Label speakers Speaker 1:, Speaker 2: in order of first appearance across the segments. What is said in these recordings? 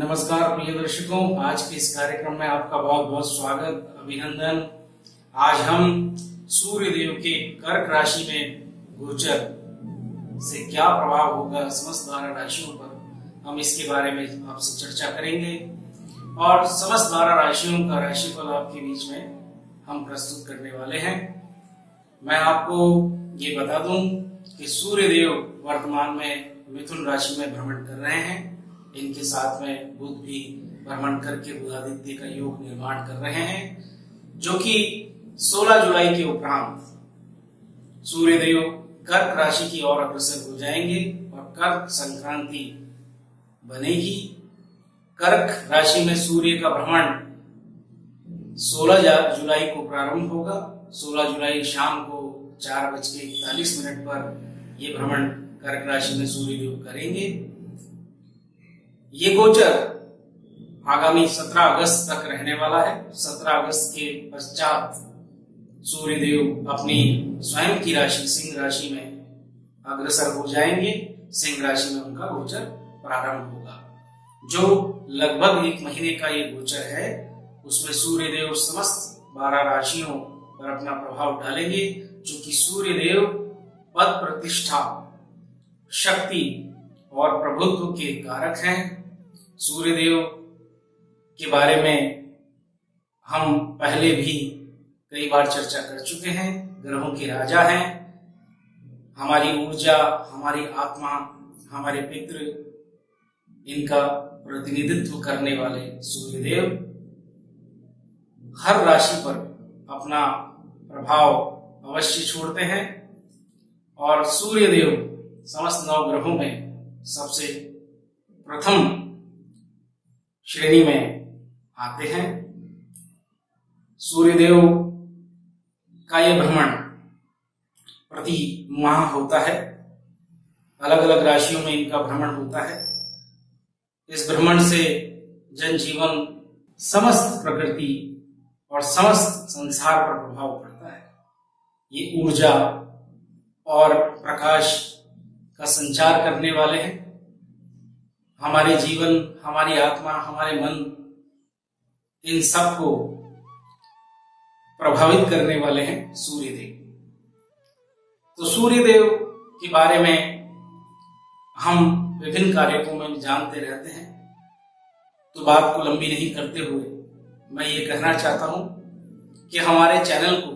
Speaker 1: नमस्कार प्रिय दर्शकों, आज के इस कार्यक्रम में आपका बहुत बहुत स्वागत, अभिनंदन। आज हम सूर्य देव के कर्क राशि में गोचर से क्या प्रभाव होगा समस्त 12 राशियों पर, हम इसके बारे में आपसे चर्चा करेंगे और समस्त 12 राशियों का राशिफल आपके बीच में हम प्रस्तुत करने वाले हैं। मैं आपको ये बता दूं कि सूर्य देव वर्तमान में मिथुन राशि में भ्रमण कर रहे हैं। इनके साथ में बुध भी भ्रमण करके बुधादित्य का योग निर्माण कर रहे हैं, जो कि 16 जुलाई के उपरांत सूर्य देव कर्क राशि की ओर अग्रसर हो जाएंगे और कर्क संक्रांति बनेगी। कर्क राशि में सूर्य का भ्रमण 16 जुलाई को प्रारंभ होगा। 16 जुलाई शाम को 4:41 पर यह भ्रमण कर्क राशि में सूर्य देव करेंगे। ये गोचर आगामी 17 अगस्त तक रहने वाला है। 17 अगस्त के पश्चात सूर्य देव अपनी स्वयं की राशि सिंह राशि में अग्रसर हो जाएंगे। सिंह राशि में उनका गोचर प्रारंभ होगा, जो लगभग 1 महीने का ये गोचर है। उसमें सूर्य देव समस्त 12 राशियों पर अपना प्रभाव डालेंगे, जो कि सूर्य देव पद प्रतिष्ठा, शक्ति और प्रभुत्व के कारक हैं। सूर्य देव के बारे में हम पहले भी कई बार चर्चा कर चुके हैं। ग्रहों के राजा हैं, हमारी ऊर्जा, हमारी आत्मा, हमारे पितृ, इनका प्रतिनिधित्व करने वाले सूर्य देव हर राशि पर अपना प्रभाव अवश्य छोड़ते हैं और सूर्य देव समस्त 9 ग्रहों में सबसे प्रथम श्रेणी में आते हैं। सूर्यदेव का यह भ्रमण प्रति माह होता है, अलग अलग राशियों में इनका भ्रमण होता है। इस भ्रमण से जनजीवन, समस्त प्रकृति और समस्त संसार पर प्रभाव पड़ता है। ये ऊर्जा और प्रकाश का संचार करने वाले हैं। हमारे जीवन, हमारी आत्मा, हमारे मन, इन सब को प्रभावित करने वाले हैं सूर्यदेव। तो सूर्यदेव के बारे में हम विभिन्न कार्यक्रमों में जानते रहते हैं, तो बात को लंबी नहीं करते हुए मैं ये कहना चाहता हूं कि हमारे चैनल को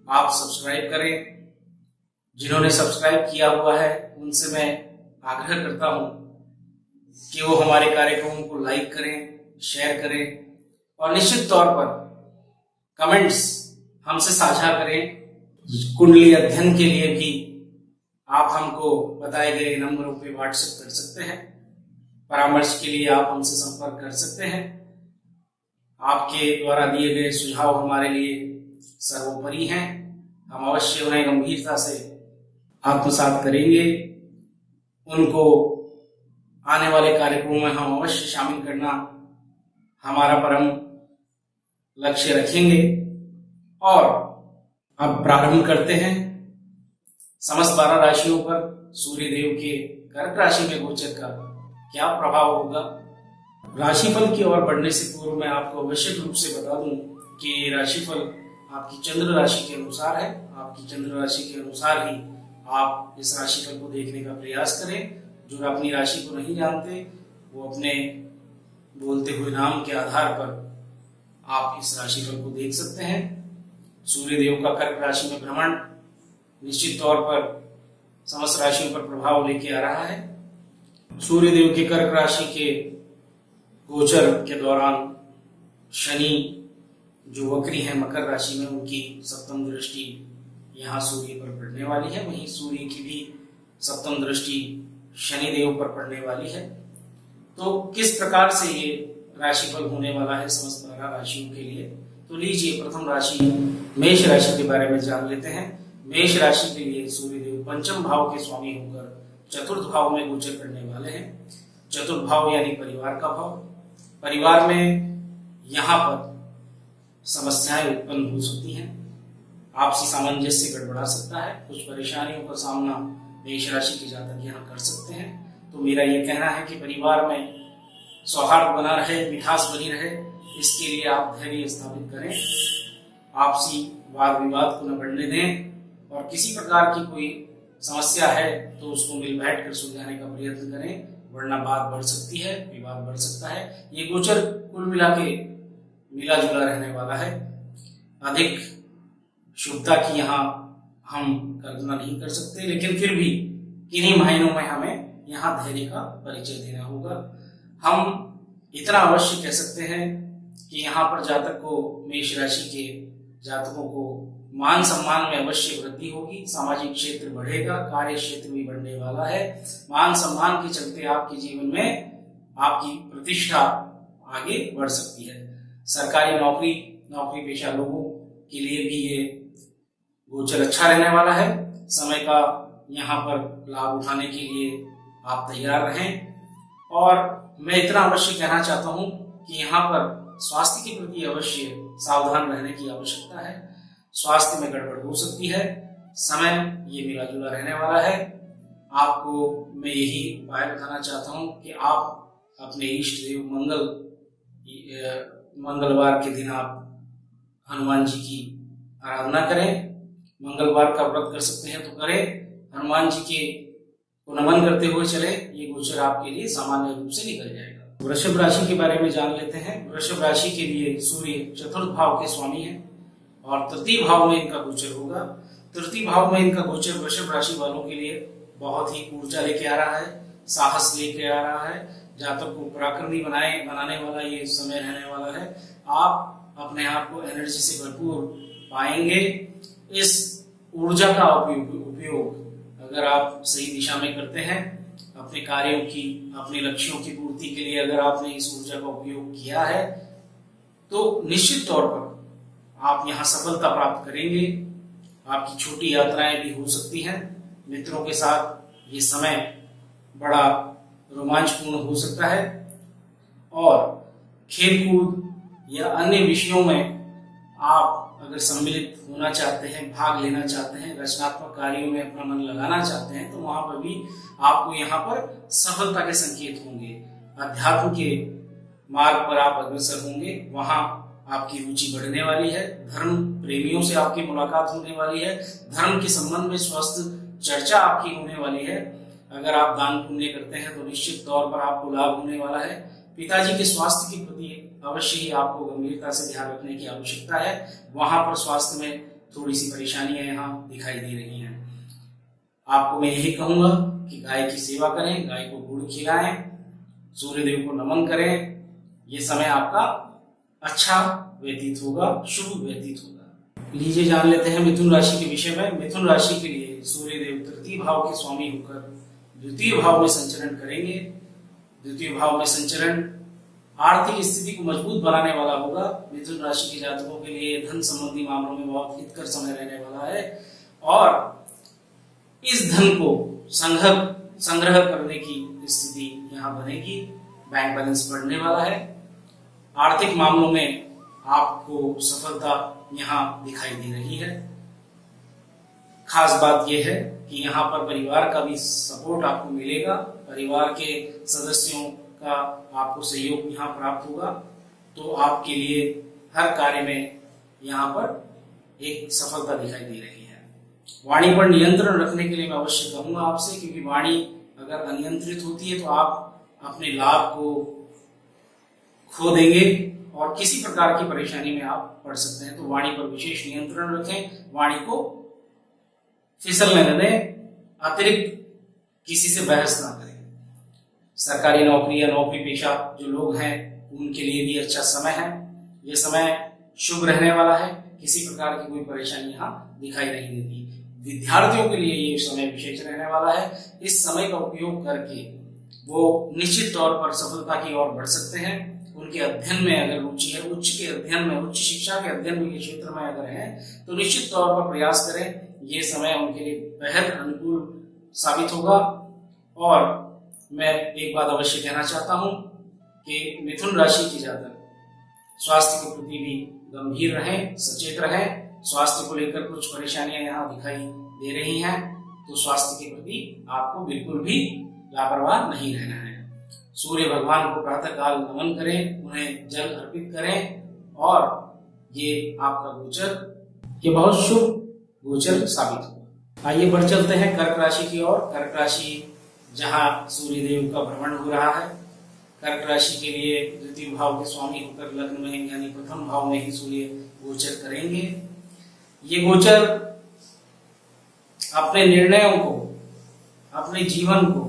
Speaker 1: आप सब्सक्राइब करें। जिन्होंने सब्सक्राइब किया हुआ है उनसे मैं आग्रह करता हूं कि वो हमारे कार्यक्रमों को लाइक करें, शेयर करें और निश्चित तौर पर कमेंट्स हमसे साझा करें। कुंडली अध्ययन के लिए भी आप हमको बताए गए नंबरों पे व्हाट्सएप कर सकते हैं। परामर्श के लिए आप हमसे संपर्क कर सकते हैं। आपके द्वारा दिए गए सुझाव हमारे लिए सर्वोपरि हैं। हम अवश्य उन्हें गंभीरता से आत्मसात करेंगे। उनको आने वाले कार्यक्रमों में हम अवश्य शामिल करना हमारा परम लक्ष्य रखेंगे। और अब प्रारंभ करते हैं समस्त 12 राशियों पर सूर्य देव के कर्क राशि में गोचर का क्या प्रभाव होगा। राशिफल की ओर बढ़ने से पूर्व मैं आपको आवश्यक रूप से बता दूं कि राशिफल आपकी चंद्र राशि के अनुसार है। आपकी चंद्र राशि के अनुसार ही आप इस राशिफल को देखने का प्रयास करें। जो अपनी राशि को नहीं जानते वो अपने बोलते हुए नाम के आधार पर आप इस राशिफल को देख सकते हैं। सूर्य देव का कर्क राशि में भ्रमण निश्चित तौर पर समस्त राशियों पर प्रभाव लेके आ रहा है। सूर्य देव के कर्क राशि के गोचर के दौरान शनि जो वक्री है मकर राशि में, उनकी सप्तम दृष्टि यहाँ सूर्य पर पड़ने वाली है। वहीं सूर्य की भी सप्तम दृष्टि शनि देव पर पड़ने वाली है। तो किस प्रकार से ये राशिफल होने वाला है समस्त 12 राशियों के लिए, तो लीजिए प्रथम राशि मेष राशि के बारे में जान लेते हैं। मेष राशि के लिए सूर्य देव पंचम भाव के स्वामी होकर चतुर्थ भाव में गोचर करने वाले हैं। चतुर्थ भाव यानी परिवार का भाव। परिवार में यहाँ पर समस्याएं उत्पन्न हो सकती हैं, आपसी सामंजस्य गड़बड़ा सकता है, कुछ परेशानियों का सामना मेष राशि के जातक यहाँ कर सकते हैं। तो मेरा ये कहना है कि परिवार में सौहार्द बना रहे, मिठास बनी रहे, इसके लिए आप धैर्य स्थापित करें, आपसी वाद विवाद को न बढ़ने दें और किसी प्रकार की कोई समस्या है तो उसको मिल बैठ कर सुलझाने का प्रयत्न करें, वरना बात बढ़ सकती है, विवाद बढ़ सकता है। ये गोचर कुल मिला के मिला जुला रहने वाला है। अधिक शुभता की यहाँ हम कल्पना नहीं कर सकते, लेकिन फिर भी किन्हीं महीनों में हमें यहाँ धैर्य का परिचय देना होगा। हम इतना अवश्य कह सकते हैं कि यहाँ पर जातक को, मेष राशि के जातकों को मान सम्मान में अवश्य वृद्धि होगी, सामाजिक क्षेत्र बढ़ेगा, कार्य क्षेत्र भी बढ़ने वाला है। मान सम्मान के चलते आपके जीवन में आपकी प्रतिष्ठा आगे बढ़ सकती है। सरकारी नौकरी पेशा लोगों के लिए भी ये गोचर अच्छा रहने वाला है। समय का यहाँ पर लाभ उठाने के लिए आप तैयार रहें। और मैं इतना अवश्य कहना चाहता हूँ कि यहाँ पर स्वास्थ्य के प्रति अवश्य सावधान रहने की आवश्यकता है। स्वास्थ्य में गड़बड़ हो सकती है, समय ये मिला जुला रहने वाला है। आपको मैं यही उपाय बताना चाहता हूँ कि आप अपने इष्ट देव मंगलवार के दिन आप हनुमान जी की आराधना करें। मंगलवार का व्रत कर सकते हैं तो करें, हनुमान जी के को नमन करते हुए चले, ये गोचर आपके लिए सामान्य रूप से निकल जाएगा। वृषभ राशि के बारे में जान लेते हैं। वृषभ राशि के लिए सूर्य चतुर्थ भाव के स्वामी है और तृतीय भाव में इनका गोचर होगा। तृतीय भाव में इनका गोचर वृषभ राशि वालों के लिए बहुत ही ऊर्जा लेके आ रहा है, साहस लेके आ रहा है, जातक को पराक्रमी बनाने वाला ये समय रहने वाला है। आप अपने आप को एनर्जी से भरपूर पाएंगे। इस ऊर्जा का उपयोग अगर आप सही दिशा में करते हैं, अपने कार्यों की, अपने लक्ष्यों की पूर्ति के लिए अगर आपने इस ऊर्जा का उपयोग किया है तो निश्चित तौर पर आप यहाँ सफलता प्राप्त करेंगे। आपकी छोटी यात्राएं भी हो सकती हैं। मित्रों के साथ ये समय बड़ा रोमांचपूर्ण हो सकता है और खेलकूद या अन्य विषयों में आप अगर सम्मिलित होना चाहते हैं, भाग लेना चाहते हैं, रचनात्मक कार्यों में अपना मन लगाना चाहते हैं तो वहां पर भी आपको यहाँ पर सफलता के संकेत होंगे। अध्यात्म के मार्ग पर आप अग्रसर होंगे, वहां आपकी रुचि बढ़ने वाली है। धर्म प्रेमियों से आपकी मुलाकात होने वाली है। धर्म के संबंध में स्वस्थ चर्चा आपकी होने वाली है। अगर आप दान पुण्य करते हैं तो निश्चित तौर पर आपको लाभ होने वाला है। पिताजी के स्वास्थ्य के प्रति अवश्य ही आपको गंभीरता से ध्यान रखने की आवश्यकता है। वहां पर स्वास्थ्य में थोड़ी सी परेशानियां यहाँ दिखाई दे रही हैं। आपको मैं यही कहूंगा कि गाय की सेवा करें, गाय को गुड़ खिलाएं, सूर्यदेव को नमन करें। ये समय आपका अच्छा व्यतीत होगा, शुभ व्यतीत होगा। लीजिए जान लेते हैं मिथुन राशि के विषय में। मिथुन राशि के लिए सूर्यदेव तृतीय भाव के स्वामी होकर द्वितीय भाव में संचरण करेंगे। द्वितीय भाव में संचरण आर्थिक स्थिति को मजबूत बनाने वाला होगा। मिथुन राशि के जातकों के लिए धन संबंधी मामलों में बहुत हितकर समय रहने वाला है और इस धन को संग्रह करने की स्थिति यहाँ बनेगी। बैंक बैलेंस बढ़ने वाला है। आर्थिक मामलों में आपको सफलता यहाँ दिखाई दे रही है। खास बात यह है कि यहाँ पर परिवार का भी सपोर्ट आपको मिलेगा। परिवार के सदस्यों का आपको सहयोग यहाँ प्राप्त होगा तो आपके लिए हर कार्य में यहाँ पर एक सफलता दिखाई दे रही है। वाणी पर नियंत्रण रखने के लिए मैं अवश्य कहूंगा आपसे, क्योंकि वाणी अगर अनियंत्रित होती है तो आप अपने लाभ को खो देंगे और किसी प्रकार की परेशानी में आप पड़ सकते हैं। तो वाणी पर विशेष नियंत्रण रखें, वाणी को फिसलने न दें, अतिरिक्त किसी से बहस ना करें। सरकारी नौकरी या नौकरी पेशा जो लोग हैं उनके लिए भी अच्छा समय है। यह समय शुभ रहने वाला है, किसी प्रकार की कोई परेशानी यहाँ दिखाई नहीं देती। विद्यार्थियों के लिए ये समय विशेष रहने वाला है। इस समय का उपयोग करके वो निश्चित तौर पर सफलता की ओर बढ़ सकते हैं। उनके अध्ययन में अगर रुचि है, उच्च शिक्षा के अध्ययन के क्षेत्र में अगर है तो निश्चित तौर पर प्रयास करें। ये समय उनके लिए बेहद अनुकूल साबित होगा। और मैं एक बात अवश्य कहना चाहता हूं कि मिथुन राशि के जातक स्वास्थ्य के प्रति भी गंभीर रहें, सचेत रहें। स्वास्थ्य को लेकर कुछ परेशानियां यहाँ दिखाई दे रही हैं तो स्वास्थ्य के प्रति आपको बिल्कुल भी लापरवाह नहीं रहना है। सूर्य भगवान को प्रातः काल नमन करें, उन्हें जल अर्पित करें और ये आपका गोचर ये बहुत शुभ गोचर साबित होगा। आइए बढ़ चलते हैं कर्क राशि की ओर। कर्क राशि जहां सूर्य देव का भ्रमण हो रहा है, कर्क राशि के लिए द्वितीय भाव के स्वामी होकर लग्न में यानी प्रथम भाव में ही सूर्य गोचर करेंगे। ये गोचर अपने निर्णयों को, अपने जीवन को,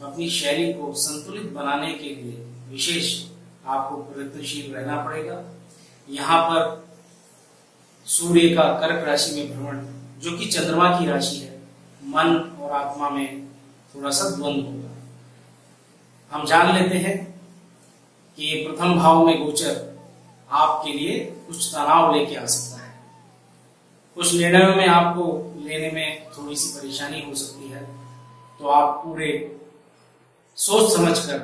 Speaker 1: अपनी शैली को संतुलित बनाने के लिए विशेष आपको प्रयत्नशील रहना पड़ेगा। यहाँ पर सूर्य का कर्क राशि में भ्रमण, जो कि चंद्रमा की राशि है, मन और आत्मा में थोड़ा सा द्वंद्व होगा। हम जान लेते हैं कि ये प्रथम भाव में गोचर आपके लिए कुछ तनाव लेके आ सकता है। कुछ निर्णयों में आपको लेने में थोड़ी सी परेशानी हो सकती है, तो आप पूरे सोच समझकर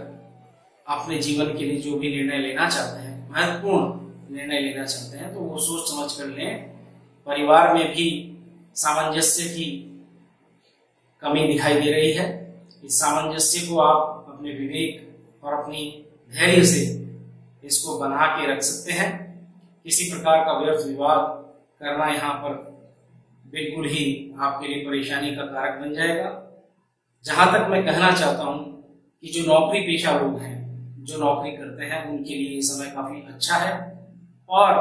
Speaker 1: अपने जीवन के लिए जो भी निर्णय लेना चाहते हैं, महत्वपूर्ण निर्णय लेना चाहते हैं, तो वो सोच समझ कर लें। परिवार में भी सामंजस्य की कमी दिखाई दे रही है। इस सामंजस्य को आप अपने विवेक और अपनी धैर्य से इसको बना के रख सकते हैं। किसी प्रकार का व्यर्थ विवाद करना यहाँ पर बिल्कुल ही आपके लिए परेशानी का कारक बन जाएगा। जहां तक मैं कहना चाहता हूं कि जो नौकरी पेशा लोग हैं, जो नौकरी करते हैं, उनके लिए ये समय काफी अच्छा है और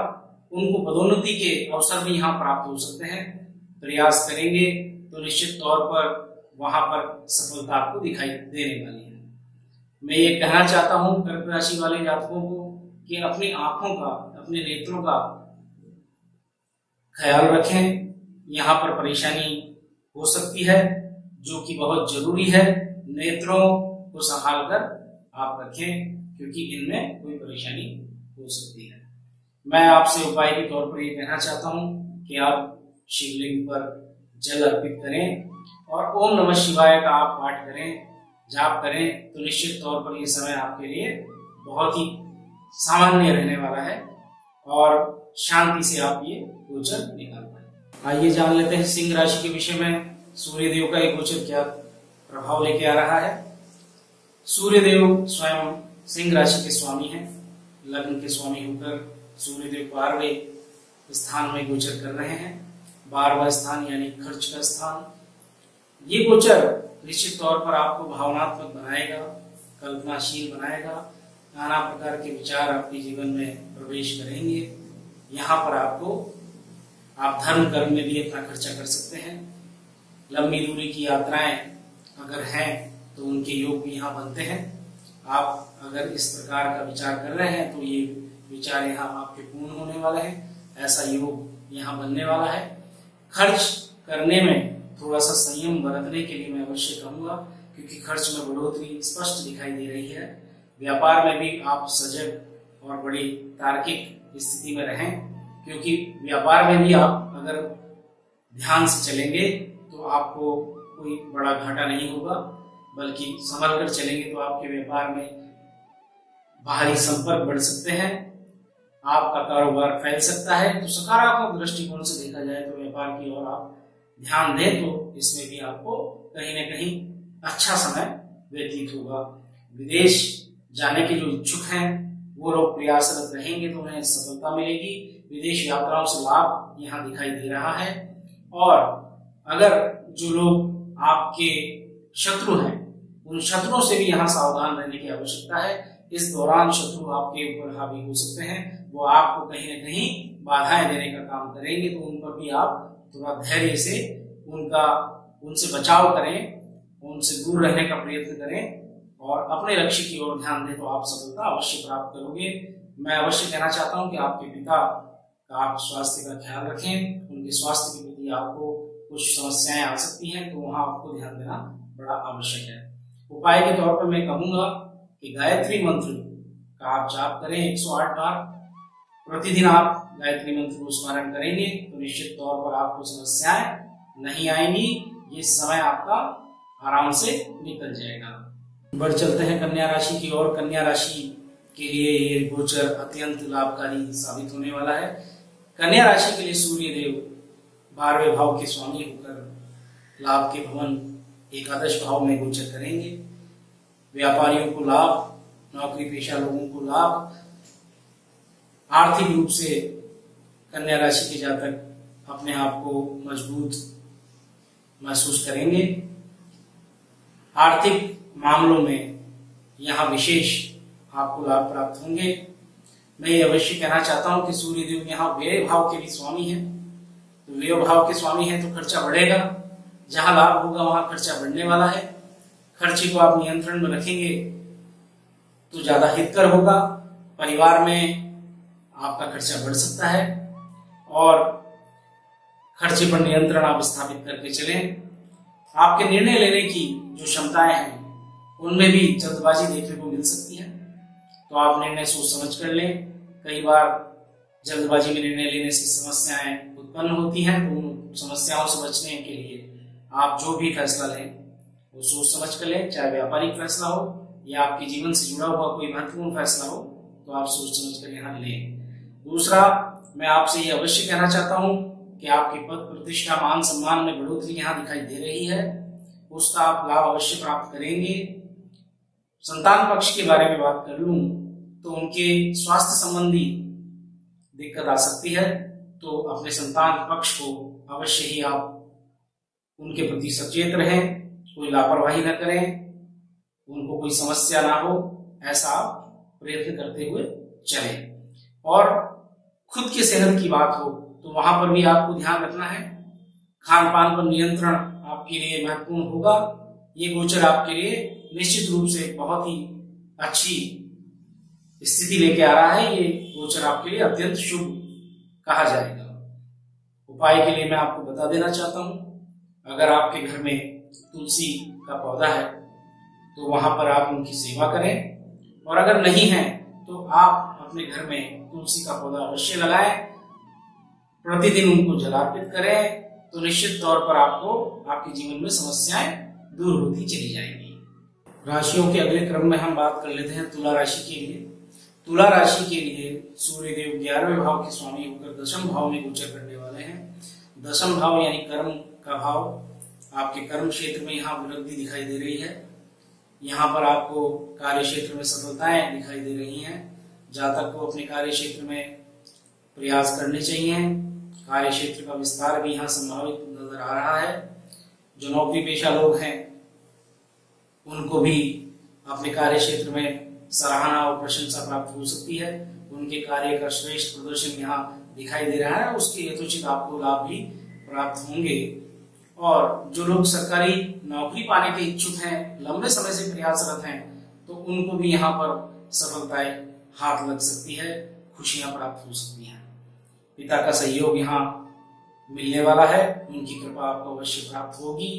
Speaker 1: उनको पदोन्नति के अवसर भी यहाँ प्राप्त हो सकते हैं। प्रयास करेंगे तो निश्चित तौर पर वहां पर सफलता आपको दिखाई देने वाली है। मैं ये कहना चाहता हूं कर्क राशि वाले जातकों को कि अपनी आंखों का, अपने नेत्रों का ख्याल रखें। यहाँ पर परेशानी हो सकती है जो कि बहुत जरूरी है। नेत्रों को संभाल कर आप रखें क्योंकि इनमें कोई परेशानी हो सकती है। मैं आपसे उपाय के तौर पर ये कहना चाहता हूं कि आप शिवलिंग पर जल अर्पित करें और ओम नमः शिवाय का आप पाठ करें, जाप करें, तो निश्चित तौर पर ये समय आपके लिए बहुत ही सामान्य रहने वाला है और शांति से आप ये गोचर निकाल पाए। आइए जान लेते हैं सिंह राशि के विषय में सूर्य देव का ये गोचर क्या प्रभाव लेके आ रहा है। सूर्य देव स्वयं सिंह राशि के स्वामी हैं। लग्न के स्वामी होकर सूर्य देव 12वें स्थान में गोचर कर रहे हैं। 12वां स्थान यानी खर्च का स्थान। ये गोचर निश्चित तौर पर आपको भावनात्मक बनाएगा, कल्पनाशील बनाएगा। नाना प्रकार के विचार आपके जीवन में प्रवेश करेंगे। यहाँ पर आप धर्म कर्म में भी अपना खर्चा कर सकते हैं। लंबी दूरी की यात्राएं अगर हैं तो उनके योग भी यहाँ बनते हैं। आप अगर इस प्रकार का विचार कर रहे हैं तो ये विचार यहाँ आपके पूर्ण होने वाले हैं। ऐसा योग यहाँ बनने वाला है। खर्च करने में थोड़ा सा संयम बरतने के लिए मैं अवश्य कहूंगा क्योंकि खर्च में बढ़ोतरी स्पष्ट दिखाई दे रही है। व्यापार में भी आप सजग और बड़ी तार्किक स्थिति में रहें क्योंकि व्यापार में भी आप अगर ध्यान से चलेंगे तो आपको कोई बड़ा घाटा नहीं होगा, बल्कि संभल कर चलेंगे तो आपके व्यापार में बाहरी संपर्क बढ़ सकते हैं, आपका कारोबार फैल सकता है। तो सकारात्मक दृष्टिकोण से देखा जाए तो व्यापार की ओर आप ध्यान दें तो इसमें भी आपको कहीं न कहीं अच्छा समय व्यतीत होगा। विदेश जाने के जो इच्छुक हैं वो लोग प्रयासरत रहेंगे तो उन्हें सफलता मिलेगी। विदेश यात्राओं से लाभ यहाँ दिखाई दे रहा है। और अगर जो लोग आपके शत्रु हैं उन शत्रुओं से भी यहाँ सावधान रहने की आवश्यकता है। इस दौरान शत्रु आपके ऊपर हावी हो सकते हैं, वो आपको कहीं न कहीं बाधाएं देने का काम करेंगे, तो उन पर भी आप थोड़ा धैर्य से उनसे बचाव करें, उनसे दूर रहने का प्रयत्न करें और अपने लक्ष्य की ओर ध्यान दें तो आप सफलता अवश्य प्राप्त करोगे। मैं अवश्य कहना चाहता हूं कि आपके पिता का आप स्वास्थ्य का ख्याल रखें। उनके स्वास्थ्य के प्रति आपको कुछ समस्याएं आ सकती हैं तो वहां आपको ध्यान देना बड़ा आवश्यक है। उपाय के तौर पर मैं कहूंगा कि गायत्री मंत्र का आप जाप करें 108 बार। प्रतिदिन आप गायत्री मंत्र को स्मरण करेंगे तो निश्चित तौर पर आपको समस्याएं नहीं आएंगी। ये समय आपका आराम से निकल जाएगा। बढ़ चलते हैं कन्या राशि की ओर। कन्या राशि के लिए ये गोचर अत्यंत लाभकारी साबित होने वाला है। कन्या राशि के लिए सूर्य देव 12वें भाव के स्वामी होकर लाभ के भवन एकादश भाव में गोचर करेंगे। व्यापारियों को लाभ, नौकरी पेशा लोगों को लाभ, आर्थिक रूप से कन्या राशि के जातक अपने आप को मजबूत महसूस करेंगे। आर्थिक मामलों में यहाँ विशेष आपको लाभ प्राप्त होंगे। मैं ये अवश्य कहना चाहता हूं कि सूर्य देव यहाँ व्यय भाव के भी स्वामी हैं, तो व्यय भाव के स्वामी हैं तो खर्चा बढ़ेगा। जहां लाभ होगा वहां खर्चा बढ़ने वाला है। खर्चे को आप नियंत्रण में रखेंगे तो ज्यादा हितकर होगा। परिवार में आपका खर्चा बढ़ सकता है और खर्चे पर नियंत्रण आप स्थापित करके चलें। आपके निर्णय लेने की जो क्षमताएं हैं उनमें भी जल्दबाजी देखने को मिल सकती है, तो आप निर्णय सोच समझ कर लें। कई बार जल्दबाजी में निर्णय लेने से समस्याएं उत्पन्न होती हैं, तो उन समस्याओं से बचने के लिए आप जो भी फैसला लें वो सोच समझ कर लें। चाहे व्यापारिक फैसला हो या आपके जीवन से जुड़ा हुआ कोई महत्वपूर्ण फैसला हो, तो आप सोच समझ कर यहाँ लें। दूसरा, मैं आपसे ये अवश्य कहना चाहता हूं कि आपकी पद प्रतिष्ठा मान सम्मान में बढ़ोतरी यहाँ दिखाई दे रही है, उसका आप लाभ अवश्य प्राप्त करेंगे। संतान पक्ष के बारे में बात कर लूं तो उनके स्वास्थ्य संबंधी दिक्कत आ सकती है, तो अपने संतान पक्ष को अवश्य ही आप उनके प्रति सचेत रहें, कोई लापरवाही न करें, उनको कोई समस्या ना हो, ऐसा आप प्रयत्न करते हुए चलें। और खुद की सेहत की बात हो तो वहां पर भी आपको ध्यान रखना है। खान पान पर नियंत्रण आपके लिए महत्वपूर्ण होगा। ये गोचर आपके लिए निश्चित रूप से बहुत ही अच्छी स्थिति लेके आ रहा है। ये गोचर आपके लिए अत्यंत शुभ कहा जाएगा। उपाय के लिए मैं आपको बता देना चाहता हूं, अगर आपके घर में तुलसी का पौधा है तो वहां पर आप उनकी सेवा करें, और अगर नहीं है तो आप अपने घर में तुलसी का पौधा अवश्य लगाएं, प्रतिदिन उनको जलार्पित करें, तो निश्चित तौर पर आपको आपके जीवन में समस्याएं दूर होती चली जाएंगी। राशियों के अगले क्रम में हम बात कर लेते हैं तुला राशि के लिए। तुला राशि के लिए सूर्य देव 11वें भाव के स्वामी होकर दशम भाव में गोचर करने वाले हैं। दशम भाव यानी कर्म का भाव, आपके कर्म क्षेत्र में यहाँ वृद्धि दिखाई दे रही है। यहाँ पर आपको कार्य क्षेत्र में सफलताएं दिखाई दे रही हैं। जातक को अपने कार्य क्षेत्र में प्रयास करने चाहिए। कार्य क्षेत्र का विस्तार भी यहाँ संभावित नजर आ रहा है। जो नौकरी पेशा लोग हैं उनको भी अपने कार्य क्षेत्र में सराहना और प्रशंसा प्राप्त हो सकती है। उनके कार्य का श्रेष्ठ प्रदर्शन यहाँ दिखाई दे रहा है, उसके यथोचित आपको लाभ भी प्राप्त होंगे। और जो लोग सरकारी नौकरी पाने के इच्छुक हैं, लंबे समय से प्रयासरत हैं, तो उनको भी यहाँ पर सफलताएं हाथ लग सकती है, खुशियां प्राप्त हो सकती हैं। पिता का सहयोग यहाँ मिलने वाला है, उनकी कृपा आपको अवश्य प्राप्त होगी।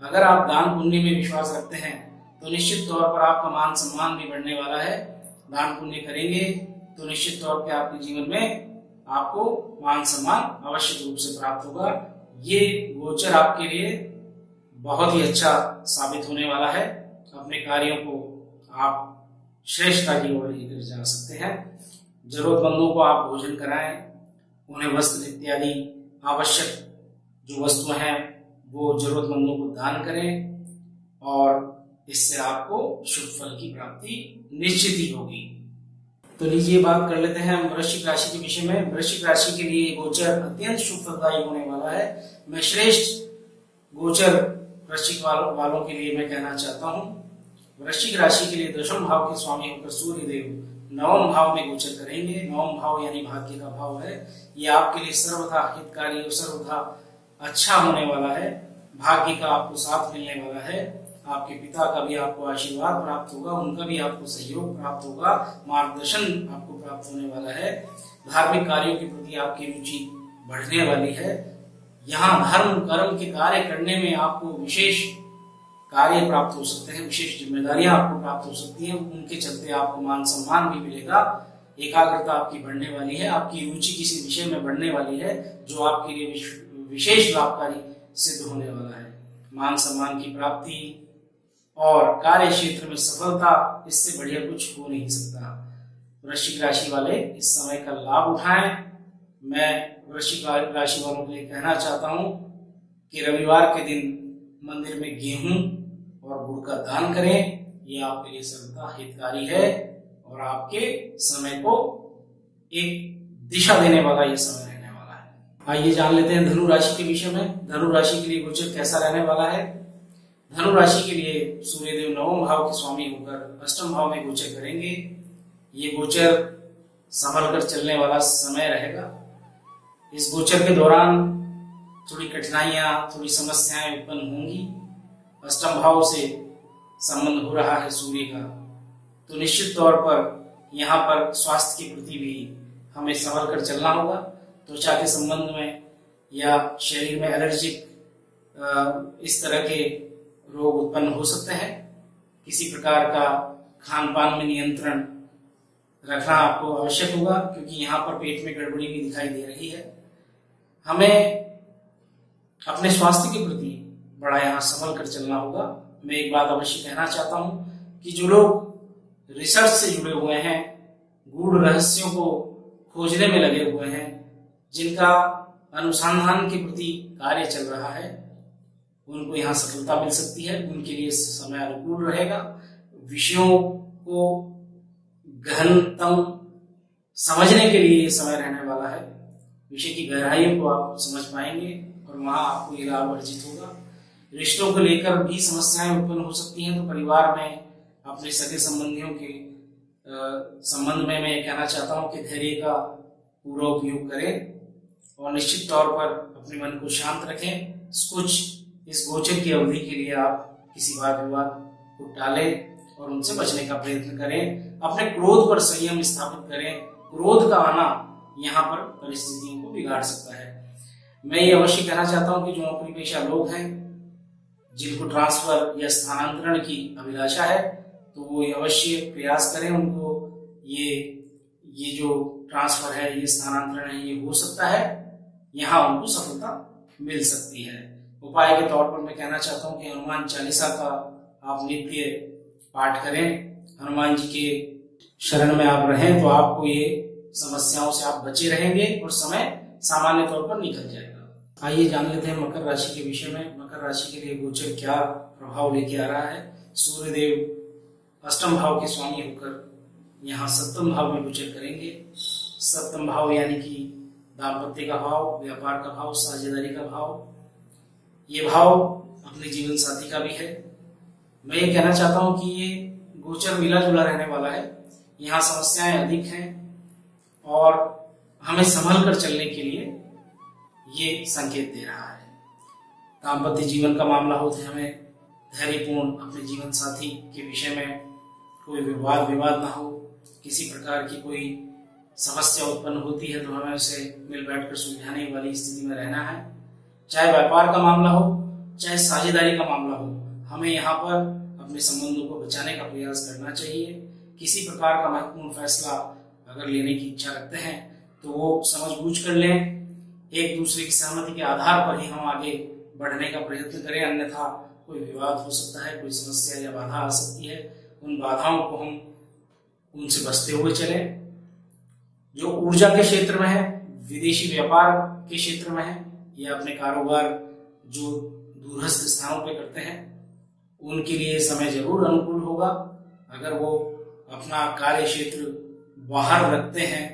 Speaker 1: अगर आप दान पुण्य में विश्वास रखते हैं तो निश्चित तौर पर आपका मान सम्मान भी बढ़ने वाला है। दान पुण्य करेंगे तो निश्चित तौर पर आपके जीवन में आपको मान सम्मान अवश्य रूप से प्राप्त होगा। ये गोचर आपके लिए बहुत ही अच्छा साबित होने वाला है। अपने कार्यों को आप श्रेष्ठता की ओर लेकर जा सकते हैं। जरूरतमंदों को आप भोजन कराएं, उन्हें वस्त्र इत्यादि आवश्यक जो वस्तुएं हैं वो जरूरतमंदों को दान करें, और इससे आपको शुभ फल की प्राप्ति निश्चित ही होगी। तो लीजिए बात कर लेते हैं हम वृश्चिक राशि के विषय में। वृश्चिक राशि के लिए गोचर अत्यंत शुभ फलदायी होने वाला है। मैं श्रेष्ठ गोचर वृश्चिक वालों के लिए मैं कहना चाहता हूं। वृश्चिक राशि के लिए दशम भाव के स्वामी होकर सूर्य देव 9वें भाव में गोचर करेंगे। 9वां भाव यानी भाग्य का भाव है। ये आपके लिए सर्वथा हितकारी और सर्वथा अच्छा होने वाला है। भाग्य का आपको साथ मिलने वाला है। आपके पिता का भी आपको आशीर्वाद प्राप्त होगा, उनका भी आपको सहयोग प्राप्त होगा, मार्गदर्शन आपको प्राप्त होने वाला है। धार्मिक कार्यों के प्रति आपकी रुचि बढ़ने वाली है। यहाँ धर्म कर्म के कार्य करने में आपको विशेष कार्य प्राप्त हो सकते हैं, विशेष जिम्मेदारियां आपको प्राप्त हो सकती हैं। उनके चलते आपको मान सम्मान भी मिलेगा। एकाग्रता आपकी बढ़ने वाली है। आपकी रुचि किसी विषय में बढ़ने वाली है जो आपके लिए विशेष लाभकारी सिद्ध होने वाला है। मान सम्मान की प्राप्ति और कार्य क्षेत्र में सफलता, इससे बढ़िया कुछ हो नहीं सकता। वृश्चिक राशि वाले इस समय का लाभ उठाएं। मैं वृश्चिक राशि वालों के लिए कहना चाहता हूं कि रविवार के दिन मंदिर में गेहूं और गुड़ का दान करें। ये आपके लिए सर्वथा हितकारी है और आपके समय को एक दिशा देने वाला ये समय रहने वाला है। आइए जान लेते हैं धनु राशि के विषय में। धनु राशि के लिए गोचर कैसा रहने वाला है। धनु राशि के लिए सूर्यदेव नवम भाव के स्वामी होकर अष्टम भाव में गोचर करेंगे। ये गोचर संभल कर चलने वाला समय रहेगा। इस गोचर के दौरान थोड़ी कठिनाइयां, थोड़ी समस्याएं उत्पन्न होंगी। अष्टम भाव से संबंध हो रहा है सूर्य का, तो निश्चित तौर पर यहाँ पर स्वास्थ्य के प्रति भी हमें संभल कर चलना होगा। त्वचा के संबंध में या शरीर में एलर्जिक इस तरह के रोग उत्पन्न हो सकते हैं। किसी प्रकार का खान पान में नियंत्रण रखना आपको आवश्यक होगा, क्योंकि यहाँ पर पेट में गड़बड़ी भी दिखाई दे रही है। हमें अपने स्वास्थ्य के प्रति बड़ा यहाँ संभल कर चलना होगा। मैं एक बात अवश्य कहना चाहता हूँ कि जो लोग रिसर्च से जुड़े हुए हैं, गूढ़ रहस्यों को खोजने में लगे हुए हैं, जिनका अनुसंधान के प्रति कार्य चल रहा है, उनको यहाँ सफलता मिल सकती है। उनके लिए समय अनुकूल रहेगा। विषयों को गहनतम समझने के लिए समय रहने वाला है। विषय की गहराइयों को आप समझ पाएंगे और वहां आपको ये लाभ अर्जित होगा। रिश्तों को लेकर भी समस्याएं उत्पन्न हो सकती हैं, तो परिवार में अपने सगे संबंधियों के संबंध में मैं कहना चाहता हूं कि धैर्य का पूरा उपयोग करें और निश्चित तौर पर अपने मन को शांत रखें। कुछ इस गोचर की अवधि के लिए आप किसी वाद विवाद को टालें और उनसे बचने का प्रयत्न करें। अपने क्रोध पर संयम स्थापित करें। क्रोध का आना यहाँ पर परिस्थितियों को बिगाड़ सकता है। मैं ये अवश्य कहना चाहता हूँ कि जो नौकरी पेशा लोग हैं, जिनको ट्रांसफर या स्थानांतरण की अभिलाषा है, तो वो अवश्य प्रयास करें। उनको ये जो ट्रांसफर है, ये स्थानांतरण है, ये हो सकता है, यहाँ उनको सफलता मिल सकती है। उपाय के तौर पर मैं कहना चाहता हूँ कि हनुमान चालीसा का आप नित्य पाठ करें। हनुमान जी के शरण में आप रहें तो आपको ये समस्याओं से आप बचे रहेंगे और समय सामान्य तौर पर निकल जाएगा। आइए जान लेते हैं मकर राशि के विषय में। मकर राशि के लिए गोचर क्या प्रभाव लेके आ रहा है। सूर्यदेव अष्टम भाव के स्वामी होकर यहाँ सप्तम भाव में गोचर करेंगे। सप्तम भाव यानी कि दाम्पत्य का भाव, व्यापार का भाव, साझेदारी का भाव। ये भाव अपने जीवन साथी का भी है। मैं ये कहना चाहता हूँ कि ये गोचर मिला जुला रहने वाला है। यहाँ समस्याएं अधिक हैं और हमें संभल कर चलने के लिए ये संकेत दे रहा है। दाम्पत्य जीवन का मामला हो तो हमें धैर्यपूर्ण अपने जीवन साथी के विषय में कोई विवाद ना हो। किसी प्रकार की कोई समस्या उत्पन्न होती है तो हमें उसे मिल बैठकर सुलझाने वाली स्थिति में रहना है। चाहे व्यापार का मामला हो, चाहे साझेदारी का मामला हो, हमें यहाँ पर अपने संबंधों को बचाने का प्रयास करना चाहिए। किसी प्रकार का महत्वपूर्ण फैसला अगर लेने की इच्छा रखते हैं तो वो समझ-बूझ कर लें। एक दूसरे की सहमति के आधार पर ही हम आगे बढ़ने का प्रयत्न करें, अन्यथा कोई विवाद हो सकता है, कोई समस्या या बाधा आ सकती है। उन बाधाओं को हम उनसे बचते हुए चलें। जो ऊर्जा के क्षेत्र में है, विदेशी व्यापार के क्षेत्र में है या अपने कारोबार जो दूरस्थ स्थानों पे करते हैं, उनके लिए समय जरूर अनुकूल होगा। अगर वो अपना कार्य क्षेत्र बाहर रखते हैं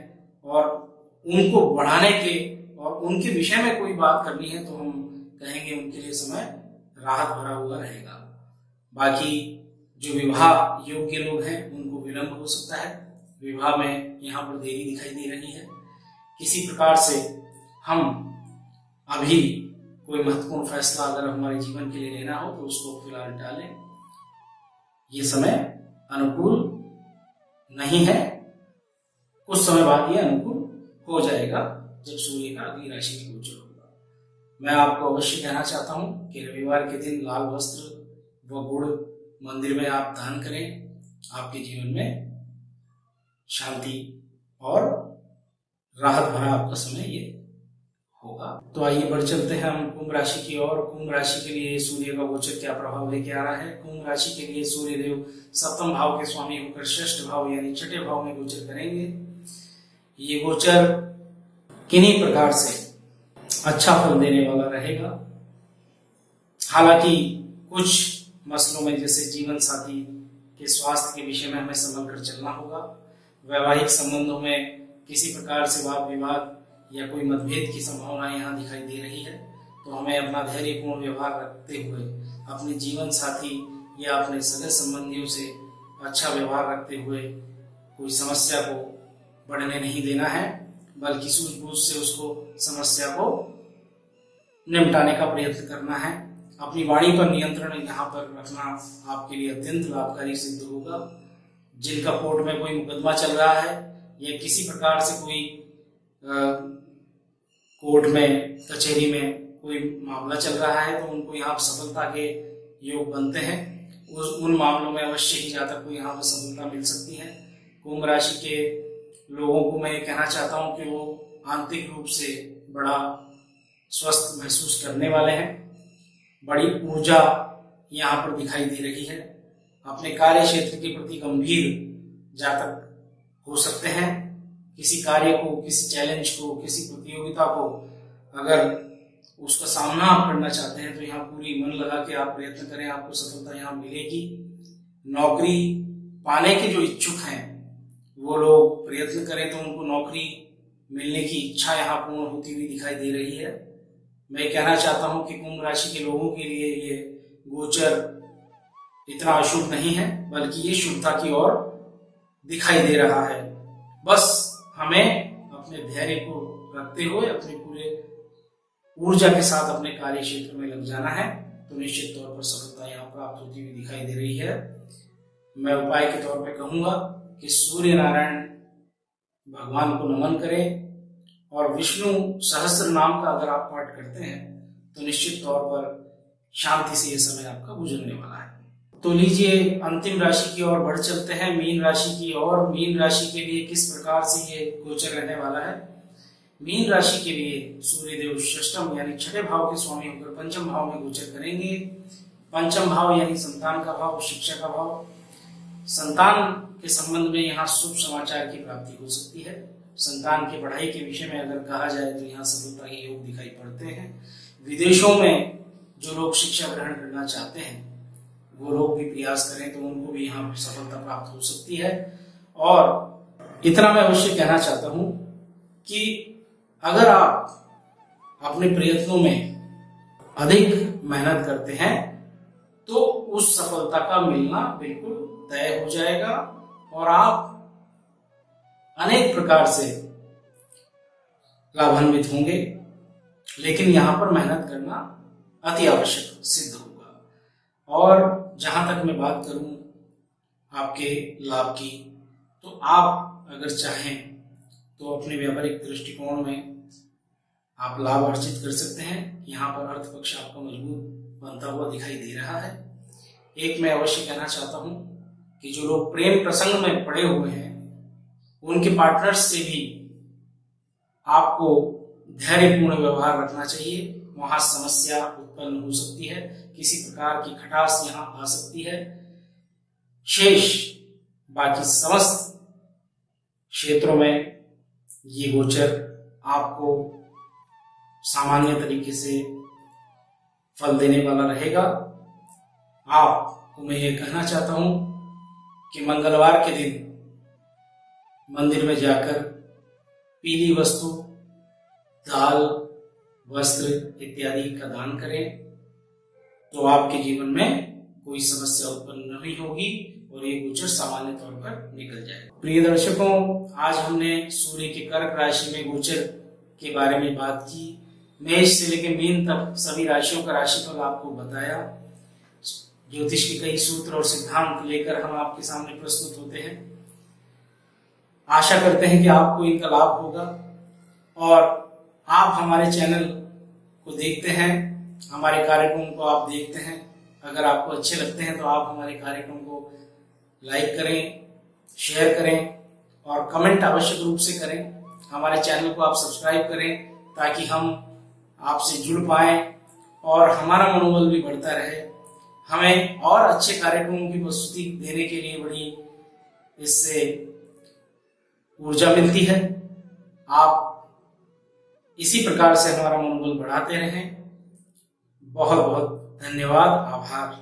Speaker 1: और उनको बढ़ाने के और उनके विषय में कोई बात करनी है तो हम कहेंगे उनके लिए समय राहत भरा हुआ रहेगा। बाकी जो विवाह योग्य लोग हैं उनको विलंब हो सकता है। विवाह में यहाँ पर देरी दिखाई दे रही है। किसी प्रकार से हम अभी कोई महत्वपूर्ण फैसला अगर हमारे जीवन के लिए लेना हो तो उसको फिलहाल टालें। ये समय अनुकूल नहीं है। कुछ समय बाद ये अनुकूल हो जाएगा जब सूर्य का अगली राशि में गोचर होगा। मैं आपको अवश्य कहना चाहता हूँ कि रविवार के दिन लाल वस्त्र व गुड़ मंदिर में आप दान करें। आपके जीवन में शांति और राहत भरा आपका समय ये होगा। तो आइए बढ़ चलते हैं हम कुंभ राशि की ओर। कुंभ राशि के लिए सूर्य का गोचर क्या प्रभाव लेके आ रहा है। कुंभ राशि के लिए सूर्यदेव सप्तम भाव के स्वामी होकर षष्ठ भाव यानी छठे भाव में गोचर करेंगे। ये गोचर किन्हीं प्रकार से अच्छा फल देने वाला रहेगा। हालांकि कुछ मसलों में जैसे जीवन साथी के स्वास्थ्य के विषय में हमें संभल कर चलना होगा। वैवाहिक संबंधों में किसी प्रकार से वाद विवाद या कोई मतभेद की संभावना यहाँ दिखाई दे रही है, तो हमें अपना धैर्यपूर्ण व्यवहार रखते हुए अपने जीवन साथी या अपने सगे संबंधियों से अच्छा व्यवहार रखते हुए कोई समस्या को बढ़ने नहीं देना है, बल्कि सूझबूझ से उसको समस्या को निपटाने का प्रयत्न करना है। अपनी वाणी पर नियंत्रण यहाँ पर रखना आपके लिए अत्यंत लाभकारी सिद्ध होगा। जिनका कोर्ट में कोई मुकदमा चल रहा है या किसी प्रकार से कोई कोर्ट में कचहरी में कोई मामला चल रहा है, तो उनको यहाँ सफलता के योग बनते हैं। उन मामलों में अवश्य ही जातक को यहाँ पर सफलता मिल सकती है। कुंभ राशि के लोगों को मैं कहना चाहता हूँ कि वो आंतरिक रूप से बड़ा स्वस्थ महसूस करने वाले हैं। बड़ी ऊर्जा यहाँ पर दिखाई दे रही है। अपने कार्य क्षेत्र के प्रति गंभीर जातक हो सकते हैं। किसी कार्य को, किसी चैलेंज को, किसी प्रतियोगिता को अगर उसका सामना आप करना चाहते हैं तो यहाँ पूरी मन लगा के आप प्रयत्न करें, आपको सफलता यहाँ मिलेगी। नौकरी पाने के जो इच्छुक हैं वो लोग प्रयत्न करें तो उनको नौकरी मिलने की इच्छा यहाँ पूर्ण होती हुई दिखाई दे रही है। मैं कहना चाहता हूँ कि कुंभ राशि के लोगों के लिए ये गोचर इतना अशुभ नहीं है, बल्कि ये शुभता की ओर दिखाई दे रहा है। बस हमें अपने धैर्य को रखते हुए अपने पूरे ऊर्जा के साथ अपने कार्य क्षेत्र में लग जाना है, तो निश्चित तौर पर सफलता यहाँ प्राप्त होती हुई दिखाई दे रही है। मैं उपाय के तौर पर कहूंगा कि सूर्य नारायण भगवान को नमन करें और विष्णु सहस्त्र नाम का अगर आप पाठ करते हैं तो निश्चित तौर पर शांति से यह समय आपका गुजरने वाला है। तो लीजिए अंतिम राशि की ओर बढ़ चलते हैं, मीन राशि की ओर। मीन राशि के लिए किस प्रकार से ये गोचर रहने वाला है। मीन राशि के लिए सूर्यदेव षष्ठम यानी छठे भाव के स्वामी होकर पंचम भाव में गोचर करेंगे। पंचम भाव यानी संतान का भाव, शिक्षा का भाव। संतान के संबंध में यहाँ शुभ समाचार की प्राप्ति हो सकती है। संतान की पढ़ाई के विषय में अगर कहा जाए तो यहाँ सफलता के योग दिखाई पड़ते हैं। विदेशों में जो लोग शिक्षा ग्रहण करना चाहते हैं वो लोग भी प्रयास करें तो उनको भी यहाँ सफलता प्राप्त हो सकती है। और इतना मैं अवश्य कहना चाहता हूं कि अगर आप अपने प्रयत्नों में अधिक मेहनत करते हैं तो उस सफलता का मिलना बिल्कुल तय हो जाएगा और आप अनेक प्रकार से लाभान्वित होंगे। लेकिन यहां पर मेहनत करना अति आवश्यक सिद्ध होगा। और जहां तक मैं बात करूं आपके लाभ की, तो आप अगर चाहें तो अपने व्यापारिक दृष्टिकोण में आप लाभ अर्जित कर सकते हैं। यहाँ पर अर्थ पक्ष आपका मजबूत बनता हुआ दिखाई दे रहा है। एक मैं अवश्य कहना चाहता हूं कि जो लोग प्रेम प्रसंग में पड़े हुए हैं उनके पार्टनर्स से भी आपको धैर्यपूर्ण व्यवहार रखना चाहिए। वहां समस्या उत्पन्न हो सकती है, किसी प्रकार की खटास यहां आ सकती है। शेष बाकी समस्त क्षेत्रों में ये गोचर आपको सामान्य तरीके से फल देने वाला रहेगा। आपको मैं ये कहना चाहता हूं कि मंगलवार के दिन मंदिर में जाकर पीली वस्तु, दाल, वस्त्र इत्यादि का दान करें तो आपके जीवन में कोई समस्या उत्पन्न नहीं होगी और ये गोचर सामान्य तौर पर निकल जाएगा। प्रिय दर्शकों, आज हमने सूर्य के कर्क राशि में गोचर के बारे में बात की। मेष से लेकर मीन तक सभी राशियों का राशिफल आपको बताया। ज्योतिष के कई सूत्र और सिद्धांत लेकर हम आपके सामने प्रस्तुत होते हैं। आशा करते हैं कि आपको इनका लाभ होगा और आप हमारे चैनल को देखते हैं, हमारे कार्यक्रम को आप देखते हैं। अगर आपको अच्छे लगते हैं तो आप हमारे कार्यक्रम को लाइक करें, शेयर करें और कमेंट आवश्यक रूप से करें। हमारे चैनल को आप सब्सक्राइब करें ताकि हम आपसे जुड़ पाएं और हमारा मनोबल भी बढ़ता रहे। हमें और अच्छे कार्यक्रमों की प्रस्तुति देने के लिए बड़ी इससे ऊर्जा मिलती है। आप इसी प्रकार से हमारा मनोबल बढ़ाते रहें। बहुत बहुत धन्यवाद, आभार।